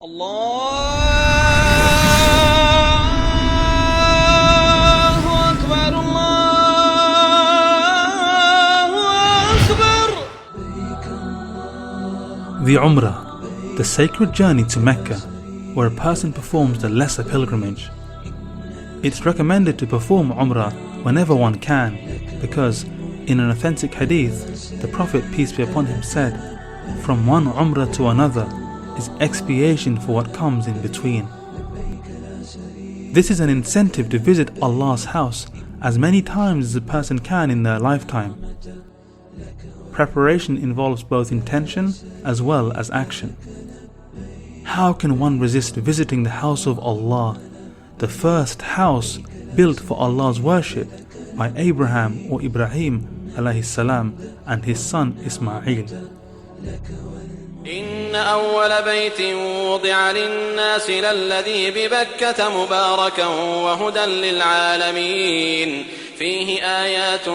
الله أكبر الله أكبر. The Umrah, the sacred journey to Mecca, where a person performs the lesser pilgrimage. It's recommended to perform Umrah whenever one can, because in an authentic hadith, the Prophet, peace be upon him, said, "From one Umrah to another is expiation for what comes in between." This is an incentive to visit Allah's house as many times as a person can in their lifetime. Preparation involves both intention as well as action. How can one resist visiting the house of Allah, the first house built for Allah's worship by Abraham or Ibrahim alayhi salam and his son Ismail? إن أول بيت وضع للناس للذي ببكة مباركا وهدى للعالمين فيه آيات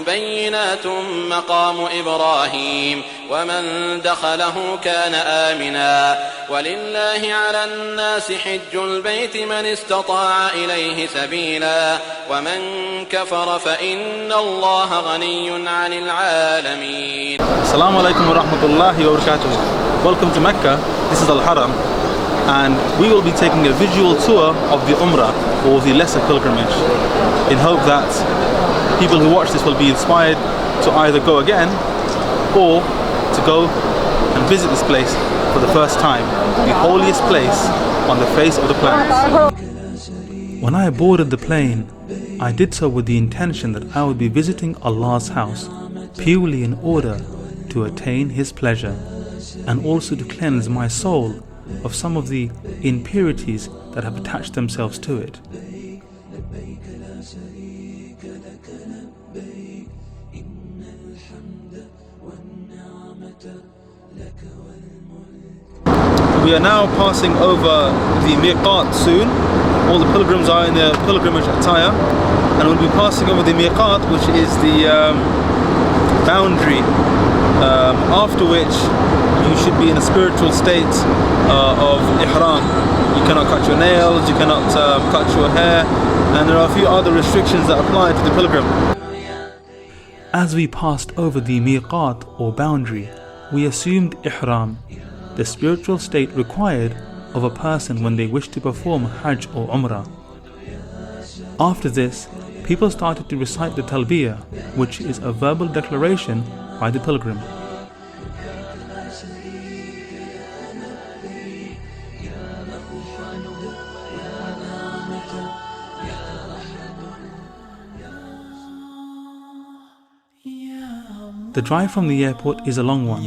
بينات مقام إبراهيم ومن دخله كان آمنا ولله على الناس حج البيت من استطاع إليه سبيلا ومن كفر فإن الله غني عن العالمين. Assalamu alaikum wa rahmatullahi wa barakatuh. Welcome to Mecca. This is Al-Haram, and we will be taking a visual tour of the Umrah, or the lesser pilgrimage, in hope that people who watch this will be inspired to either go again or to go and visit this place for the first time, the holiest place on the face of the planet. When I boarded the plane, I did so with the intention that I would be visiting Allah's house purely in order to attain His pleasure, and also to cleanse my soul of some of the impurities that have attached themselves to it. We are now passing over the Miqat soon. All the pilgrims are in their pilgrimage attire, and we'll be passing over the Miqat, which is the boundary, after which you should be in a spiritual state of Ihram. You cannot cut your nails, you cannot cut your hair, and there are a few other restrictions that apply to the pilgrim. As we passed over the Miqat or boundary, we assumed Ihram, the spiritual state required of a person when they wish to perform Hajj or Umrah. After this, people started to recite the Talbiyah, which is a verbal declaration by the pilgrim. The drive from the airport is a long one,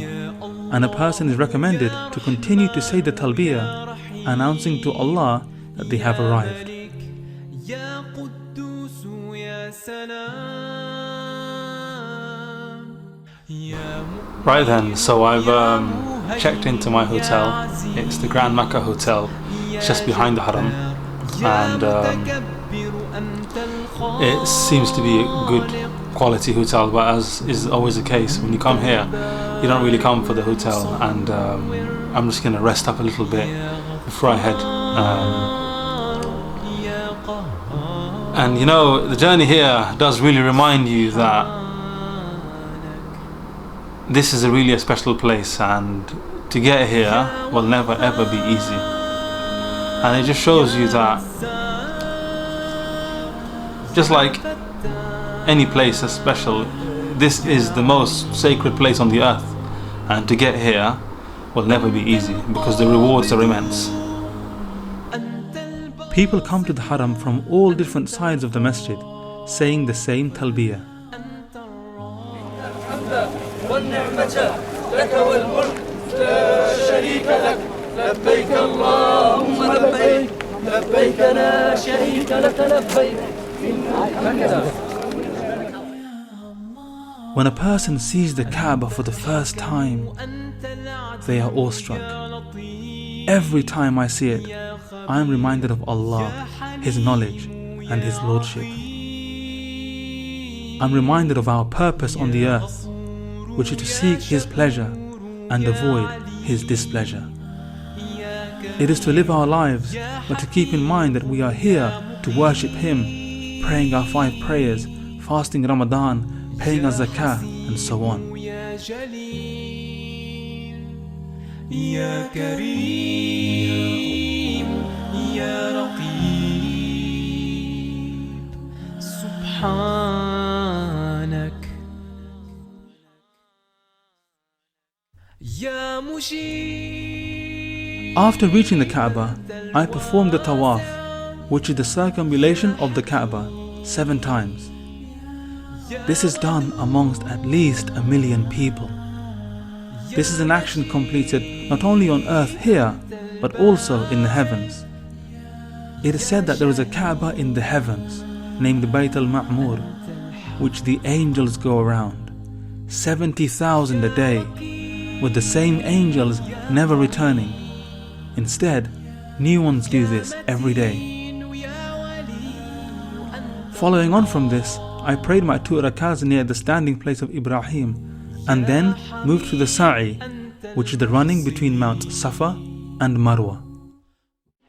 and a person is recommended to continue to say the Talbiyah, announcing to Allah that they have arrived. Right then, so I've checked into my hotel. It's the Grand Makkah Hotel. It's just behind the Haram, and it seems to be a good quality hotel, but as is always the case, when you come here, you don't really come for the hotel, and I'm just going to rest up a little bit before I head. And you know, the journey here does really remind you that this is really a special place, and to get here will never ever be easy. And it just shows you that just like any place is special, this is the most sacred place on the earth, and to get here will never be easy because the rewards are immense. People come to the Haram from all different sides of the masjid, saying the same Talbiyah. When a person sees the Kaaba for the first time, they are awestruck. Every time I see it, I am reminded of Allah, His knowledge and His lordship. I'm reminded of our purpose on the earth, which is to seek His pleasure and avoid His displeasure. It is to live our lives, but to keep in mind that we are here to worship Him, praying our 5 prayers, fasting Ramadan, paying our zakah, and so on. يا كريم يا رقيب سبحانك يا مجيب. After reaching the Kaaba, I performed the Tawaf, which is the circumambulation of the Kaaba, 7 times. This is done amongst at least 1 million people. This is an action completed not only on earth here, but also in the heavens. It is said that there is a Kaaba in the heavens, named Bayt al-Ma'mur, which the angels go around, 70,000 a day, with the same angels never returning. Instead, new ones do this every day. Following on from this, I prayed my 2 rakahs near the standing place of Ibrahim, and then moved to the Sa'i, which is the running between Mount Safa and Marwa.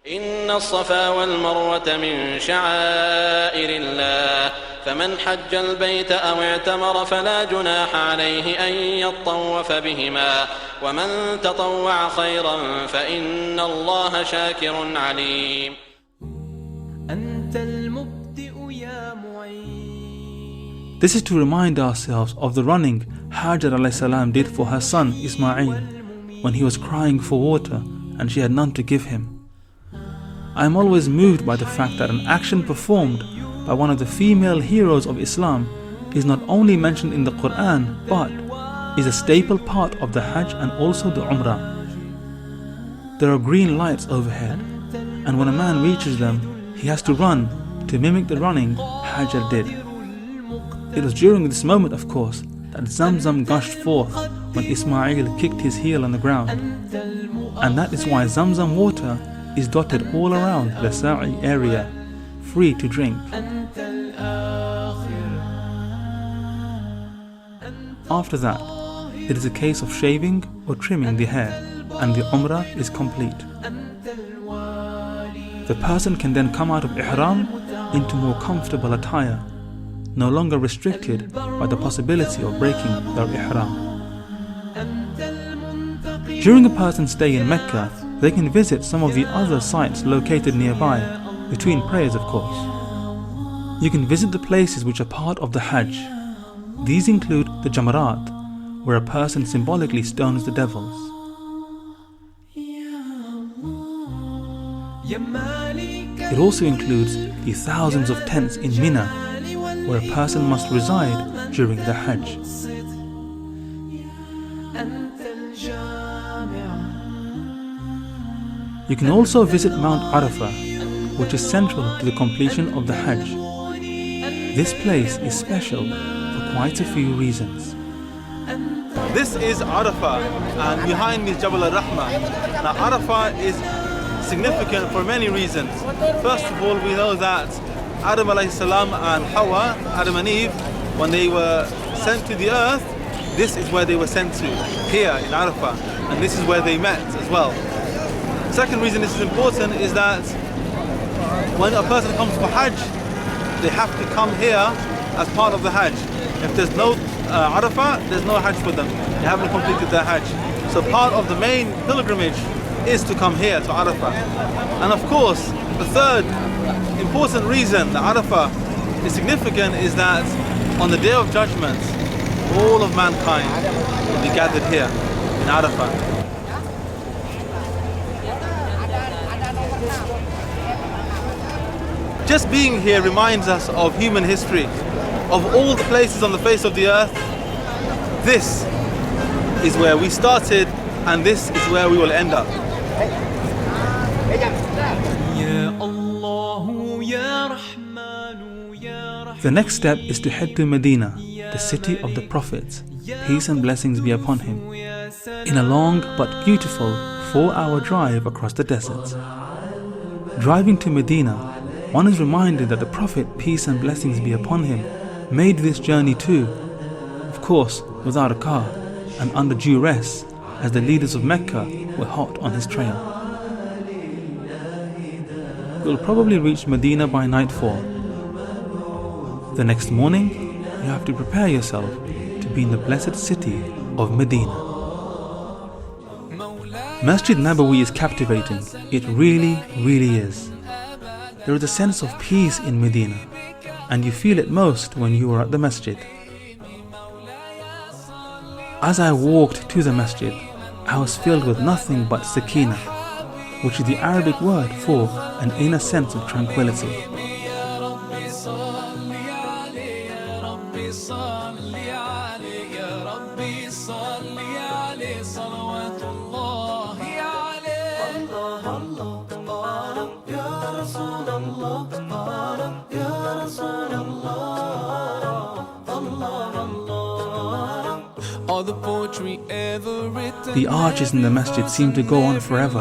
إن الصفا والمروة من شعائر الله فمن حج البيت أو اعتمر فلا جناح عليه أن يطوف بهما ومن تطوع خيرا فإن الله شاكر عليم. أنت المبدئ يا معين. This is to remind ourselves of the running Hajar alayhi salam did for her son Ismail when he was crying for water and she had none to give him. I am always moved by the fact that an action performed by one of the female heroes of Islam is not only mentioned in the Quran but is a staple part of the Hajj and also the Umrah. There are green lights overhead, and when a man reaches them, he has to run to mimic the running Hajar did. It was during this moment, of course, that Zamzam gushed forth when Ismail kicked his heel on the ground. And that is why Zamzam water is dotted all around the Sa'i area, free to drink. After that, it is a case of shaving or trimming the hair, and the Umrah is complete. The person can then come out of Ihram into more comfortable attire, no longer restricted by the possibility of breaking their Ihram. During a person's stay in Mecca, they can visit some of the other sites located nearby, between prayers of course. You can visit the places which are part of the Hajj. These include the Jamarat, where a person symbolically stones the devils. It also includes the thousands of tents in Mina, where a person must reside during the Hajj. You can also visit Mount Arafah, which is central to the completion of the Hajj. This place is special for quite a few reasons. This is Arafah, and behind me is Jabal al-Rahmah. Now Arafah is significant for many reasons. First of all, we know that Adam alayhi salam and Hawa, Adam and Eve, when they were sent to the earth, this is where they were sent to, here in Arafah, and this is where they met as well. The second reason this is important is that when a person comes for Hajj, they have to come here as part of the Hajj. If there's no Arafah, there's no Hajj for them. They haven't completed their Hajj. So part of the main pilgrimage is to come here to Arafah. And of course, the third important reason that Arafah is significant is that on the Day of Judgment, all of mankind will be gathered here in Arafah. Just being here reminds us of human history. Of all the places on the face of the earth, this is where we started and this is where we will end up. The next step is to head to Medina, the city of the Prophet, peace and blessings be upon him, in a long but beautiful 4-hour drive across the desert. Driving to Medina, one is reminded that the Prophet, peace and blessings be upon him, made this journey too, of course without a car and under duress, as the leaders of Mecca were hot on his trail. you will probably reach Medina by nightfall. The next morning, you have to prepare yourself to be in the blessed city of Medina. Masjid Nabawi is captivating. It really, really is. There is a sense of peace in Medina, and you feel it most when you are at the masjid. As I walked to the masjid, I was filled with nothing but sakina, which is the Arabic word for an inner sense of tranquility. The arches in the masjid seem to go on forever,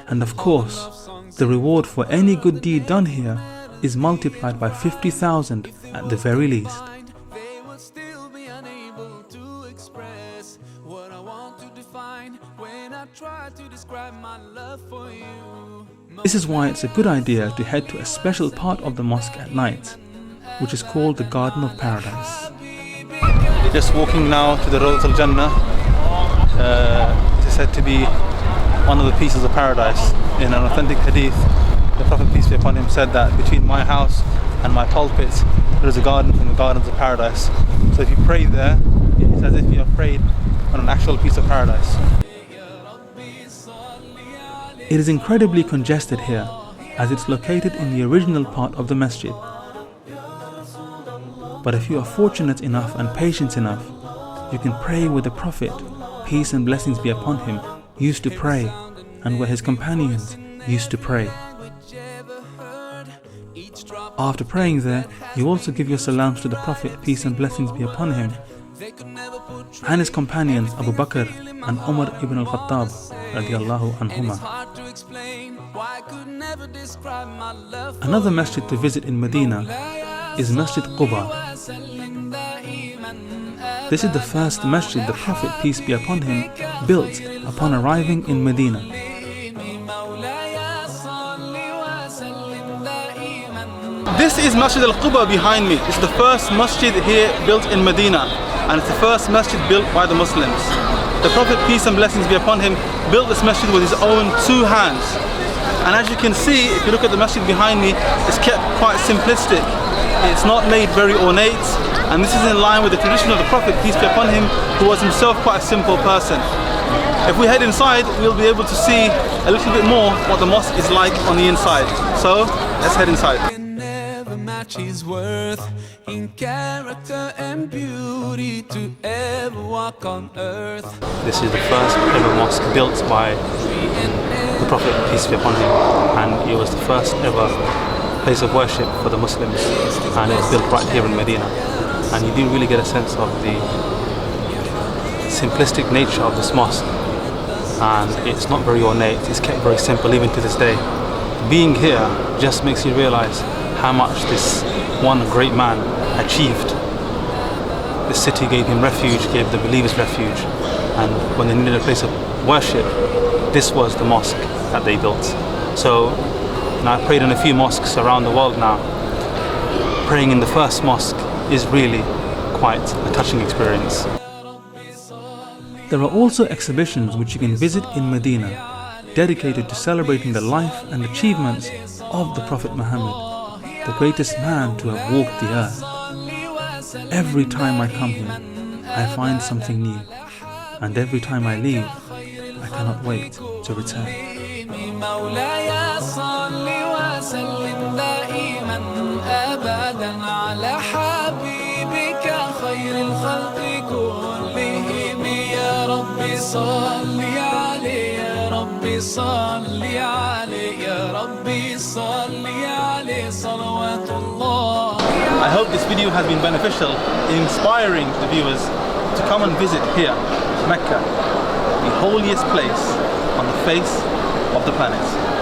and of course, the reward for any good deed done here is multiplied by 50,000 at the very least. This is why it's a good idea to head to a special part of the mosque at night, which is called the Garden of Paradise. Just walking now to the Rawdat al-Jannah. It is said to be one of the pieces of paradise. In an authentic hadith, the Prophet, peace be upon him, said that between my house and my pulpit there is a garden from the gardens of paradise. So if you pray there, it's as if you have prayed on an actual piece of paradise. It is incredibly congested here, as it's located in the original part of the masjid. But if you are fortunate enough and patient enough, you can pray where the Prophet, peace and blessings be upon him, used to pray, and where his companions used to pray. After praying there, you also give your salams to the Prophet, peace and blessings be upon him, and his companions Abu Bakr and Umar ibn al-Khattab radiallahu anhuma. Another masjid to visit in Medina is Masjid Quba. This is the first masjid the Prophet, peace be upon him, built upon arriving in Medina. This is Masjid al-Quba behind me. It's the first masjid here built in Medina, and it's the first masjid built by the Muslims. The Prophet, peace and blessings be upon him, built this masjid with his own two hands. And as you can see, if you look at the masjid behind me, it's kept quite simplistic. It's not made very ornate, and this is in line with the tradition of the Prophet, peace be upon him, who was himself quite a simple person. If we head inside, we'll be able to see a little bit more what the mosque is like on the inside. So, let's head inside. His worth in character and beauty to ever walk on earth. This is the first ever mosque built by the Prophet, peace be upon him, and it was the first ever place of worship for the Muslims, and it was built right here in Medina. And you do really get a sense of the simplistic nature of this mosque, and it's not very ornate, it's kept very simple even to this day. Being here just makes you realize how much this one great man achieved. The city gave him refuge, gave the believers refuge, and when they needed a place of worship, this was the mosque that they built. So I've prayed in a few mosques around the world now. Praying in the first mosque is really quite a touching experience. There are also exhibitions which you can visit in Medina, dedicated to celebrating the life and achievements of the Prophet Muhammad, the greatest man to have walked the earth. Every time I come here, I find something new, and every time I leave, I cannot wait to return. I hope this video has been beneficial in inspiring the viewers to come and visit here, Mecca, the holiest place on the face of the planet.